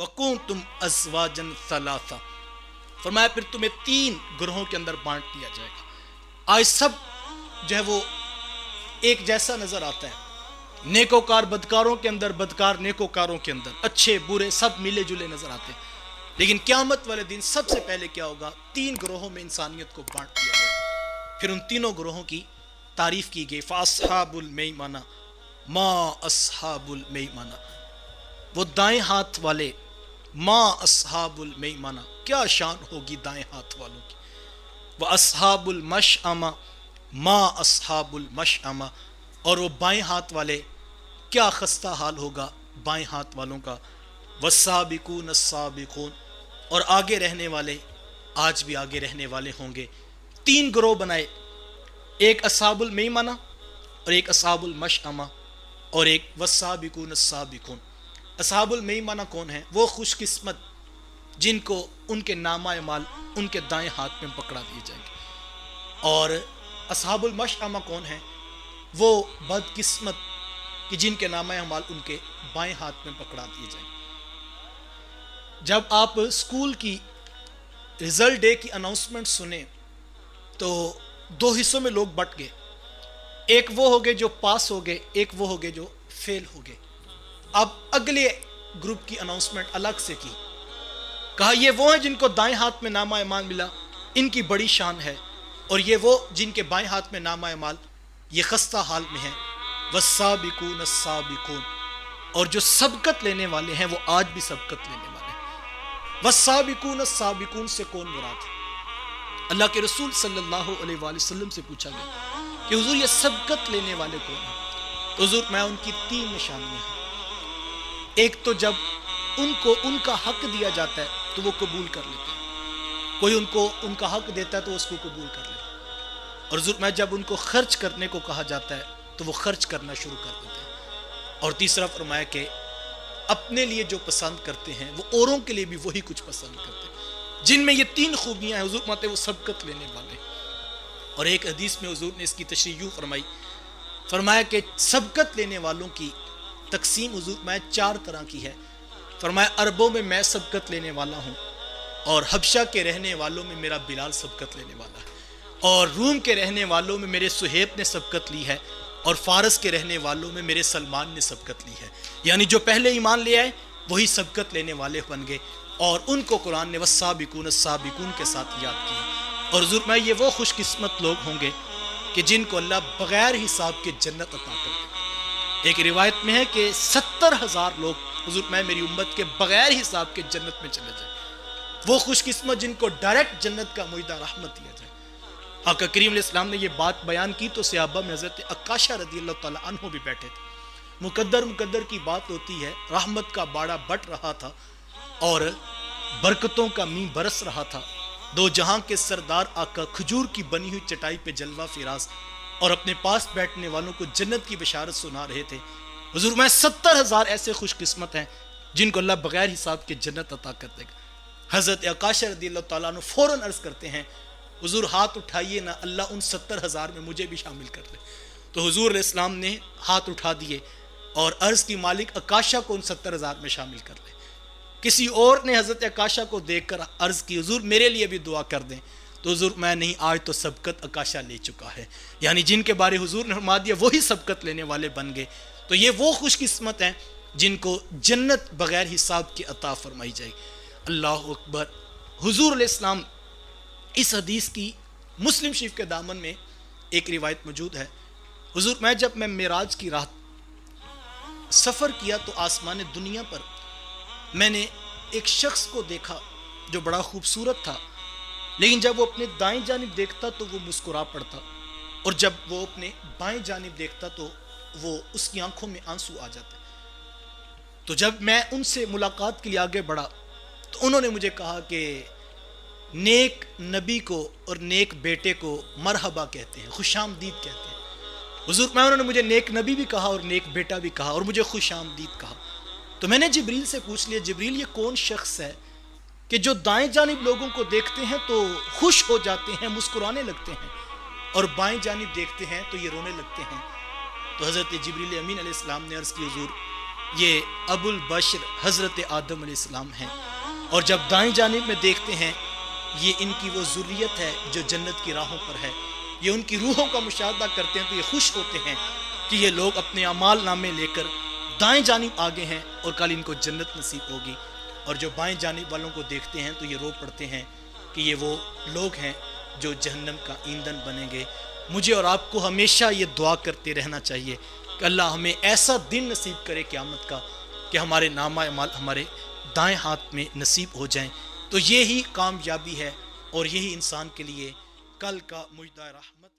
وَكُنْتُمْ أَزْوَاجًا ثَلَاثًا، فرمایا پھر تمہیں 3 گروہوں کے اندر بانٹ دیا جائے گا۔ آج سب جو ہے وہ ایک جیسا نظر آتا ہے، نیکوکار بدکاروں کے اندر، بدکار نیکوکاروں کے اندر، اچھے برے سب ملے جلے نظر آتے ہیں، لیکن قیامت والے دن سب سے پہلے کیا ہوگا؟ 3 گروہوں میں انسانیت کو بانٹ دیا جائے گا۔ پھر ان تینوں گروہوں کی تعریف کی گئی، فَأَصْحَابُ الْمَيْمَنَةِ مَا أَصْحَابُ الْمَيْمَنَةِ، وہ دائیں ہاتھ والے، ما اصحاب المیمنہ، کیا شان ہوگی دائیں ہاتھ والوں کی، واصحاب المشأمہ ما اصحاب المشأمہ، اور وہ بائیں ہاتھ والے کیا خستہ حال ہوگا بائیں ہاتھ والوں کا، والسابقون السابقون، اور آگے رہنے والے آج بھی آگے رہنے والے ہوں گے۔ 3 گروہ بنائے، ایک اصحاب المیمنہ اور ایک اصحاب المشأمہ اور ایک والسابقون السابقون۔ اصحاب المیمنہ کون ہیں؟ وہ خوش قسمت جن کو ان کے نامہ اعمال ان کے دائیں ہاتھ میں پکڑا دیے جائیں گے، اور اصحاب المشأمہ کون ہیں؟ وہ بد قسمت کہ جن کے نامہ اعمال ان کے بائیں ہاتھ میں پکڑا دیے جائیں گے۔ جب آپ اسکول کی رزلٹ ڈے کی اناؤنسمنٹ سنیں تو 2 حصوں میں لوگ بٹ گئے، ایک وہ ہو گئے جو پاس ہو گئے، ایک وہ ہو گئے جو فیل ہو گئے۔ اب اگلے گروپ کی اناؤنسمنٹ الگ سے کی، کہا یہ وہ ہیں جن کو دائیں ہاتھ میں نامہ اعمال ملا، ان کی بڑی شان ہے، اور یہ وہ جن کے بائیں ہاتھ میں نامہ اعمال یہ خستہ حال میں ہیں۔ والسابقون السابقون، اور جو سبقت لینے والے ہیں وہ آج بھی سبقت لینے والے ہیں۔ والسابقون السابقون سے کون مراد ہے؟ اللہ کے رسول صلی اللہ علیہ وآلہ وسلم سے پوچھا گیا کہ حضور یہ سبقت لینے والے کون ہیں؟ تو حضور میں ان کی 3 نشانیاں ہیں۔ ایک تو جب ان کو ان کا حق دیا جاتا ہے تو وہ قبول کر لیتے ہیں، کوئی ان کو ان کا حق دیتا ہے تو اس کو قبول کر لیتے ہیں، اور حضور میں جب ان کو خرچ کرنے کو کہا جاتا ہے تو وہ خرچ کرنا شروع کر دیتے ہیں۔ اور تیسرا فرمایا کہ اپنے لیے جو پسند کرتے ہیں وہ اوروں کے لیے بھی وہی کچھ پسند کرتے ہیں۔ جن میں یہ 3 خوبیاں ہیں حضور ماتے وہ سبقت لینے والے ہیں۔ اور ایک حدیث میں حضور نے اس کی تشریح یوں فرمائی، فرمایا کہ سبقت لینے والوں کی تقسیم حضور میں 4 طرح کی ہے۔ فرمایا عربوں میں میں سبقت لینے والا ہوں، اور حبشہ کے رہنے والوں میں میرا بلال سبقت لینے والا ہے، اور روم کے رہنے والوں میں میرے سہیب نے سبقت لی ہے، اور فارس کے رہنے والوں میں میرے سلمان نے سبقت لی ہے۔ یعنی جو پہلے ایمان لے آئے وہی سبقت لینے والے بن گئے، اور ان کو قرآن نے والسابقون السابقون کے ساتھ یاد کیا۔ اور حضور میں یہ وہ خوش قسمت لوگ ہوں گے کہ جن کو اللہ بغیر حساب کے جنت عطا کر دے۔ ایک روایت میں ہے کہ 70,000 لوگ حضور میں میری امت کے بغیر حساب کے جنت میں چلے جائیں، وہ خوش قسمت جن کو ڈائریکٹ جنت کا معاہدہ رحمت دیا جائے۔ آقا کریم علیہ السلام نے یہ بات بیان کی تو صحابہ میں حضرت عکاشہ رضی اللہ تعالیٰ عنہ بھی بیٹھے تھے۔ مقدر کی بات ہوتی ہے، رحمت کا باڑا بٹ رہا تھا اور برکتوں کا مینہ برس رہا تھا۔ 2 جہاں کے سردار آقا کھجور کی بنی ہوئی چٹائی پہ جلوہ فراز اور اپنے پاس بیٹھنے والوں کو جنت کی بشارت سنا رہے تھے۔ حضور میں 70,000 ایسے خوش قسمت ہیں جن کو اللہ بغیر حساب کے جنت عطا کر دے گا۔ حضرت عکاشہ رضی اللہ تعالیٰ عنہ فوراً عرض کرتے ہیں حضور ہاتھ اٹھائیے نا، اللہ ان 70,000 میں مجھے بھی شامل کر لے۔ تو حضور علیہ السلام نے ہاتھ اٹھا دیے اور عرض کی مالک عکاشہ کو ان 70,000 میں شامل کر لے۔ کسی اور نے حضرت عکاشہ کو دیکھ کر عرض کی حضور میرے لیے بھی دعا کر دیں، تو حضور میں نہیں، آج تو سبقت عکاشہ لے چکا ہے۔ یعنی جن کے بارے حضور نے فرما دیا وہی سبقت لینے والے بن گئے۔ تو یہ وہ خوش قسمت ہیں جن کو جنت بغیر حساب کی عطا فرمائی جائے۔ اللہ اکبر۔ حضور علیہ السلام اس حدیث کی مسلم شریف کے دامن میں ایک روایت موجود ہے، حضور جب میں معراج کی رات سفر کیا تو آسمان دنیا پر میں نے ایک شخص کو دیکھا جو بڑا خوبصورت تھا، لیکن جب وہ اپنے دائیں جانب دیکھتا تو وہ مسکرا پڑتا، اور جب وہ اپنے بائیں جانب دیکھتا تو وہ اس کی آنکھوں میں آنسو آ جاتے۔ تو جب میں ان سے ملاقات کے لیے آگے بڑھا تو انہوں نے مجھے کہا کہ نیک نبی کو اور نیک بیٹے کو مرحبا کہتے ہیں، خوش آمدید کہتے ہیں۔ حضور انہوں نے مجھے نیک نبی بھی کہا اور نیک بیٹا بھی کہا اور مجھے خوش آمدید کہا۔ تو میں نے جبریل سے پوچھ لیا جبریل یہ کون شخص ہے کہ جو دائیں جانب لوگوں کو دیکھتے ہیں تو خوش ہو جاتے ہیں، مسکرانے لگتے ہیں، اور بائیں جانب دیکھتے ہیں تو یہ رونے لگتے ہیں؟ تو حضرت جبریل امین علیہ السلام نے عرض کی حضور یہ ابو البشر حضرت آدم علیہ السلام ہیں، اور جب دائیں جانب میں دیکھتے ہیں یہ ان کی وہ ذریت ہے جو جنت کی راہوں پر ہے، یہ ان کی روحوں کا مشاہدہ کرتے ہیں تو یہ خوش ہوتے ہیں کہ یہ لوگ اپنے اعمال نامے لے کر دائیں جانب آگے ہیں اور کل ان کو جنت نصیب ہوگی، اور جو بائیں جانب والوں کو دیکھتے ہیں تو یہ رو پڑتے ہیں کہ یہ وہ لوگ ہیں جو جہنم کا ایندھن بنیں گے۔ مجھے اور آپ کو ہمیشہ یہ دعا کرتے رہنا چاہیے کہ اللہ ہمیں ایسا دن نصیب کرے قیامت کا کہ ہمارے نامہ اعمال ہمارے دائیں ہاتھ میں نصیب ہو جائیں، تو یہی کامیابی ہے اور یہی انسان کے لیے کل کا مجدہ رحمت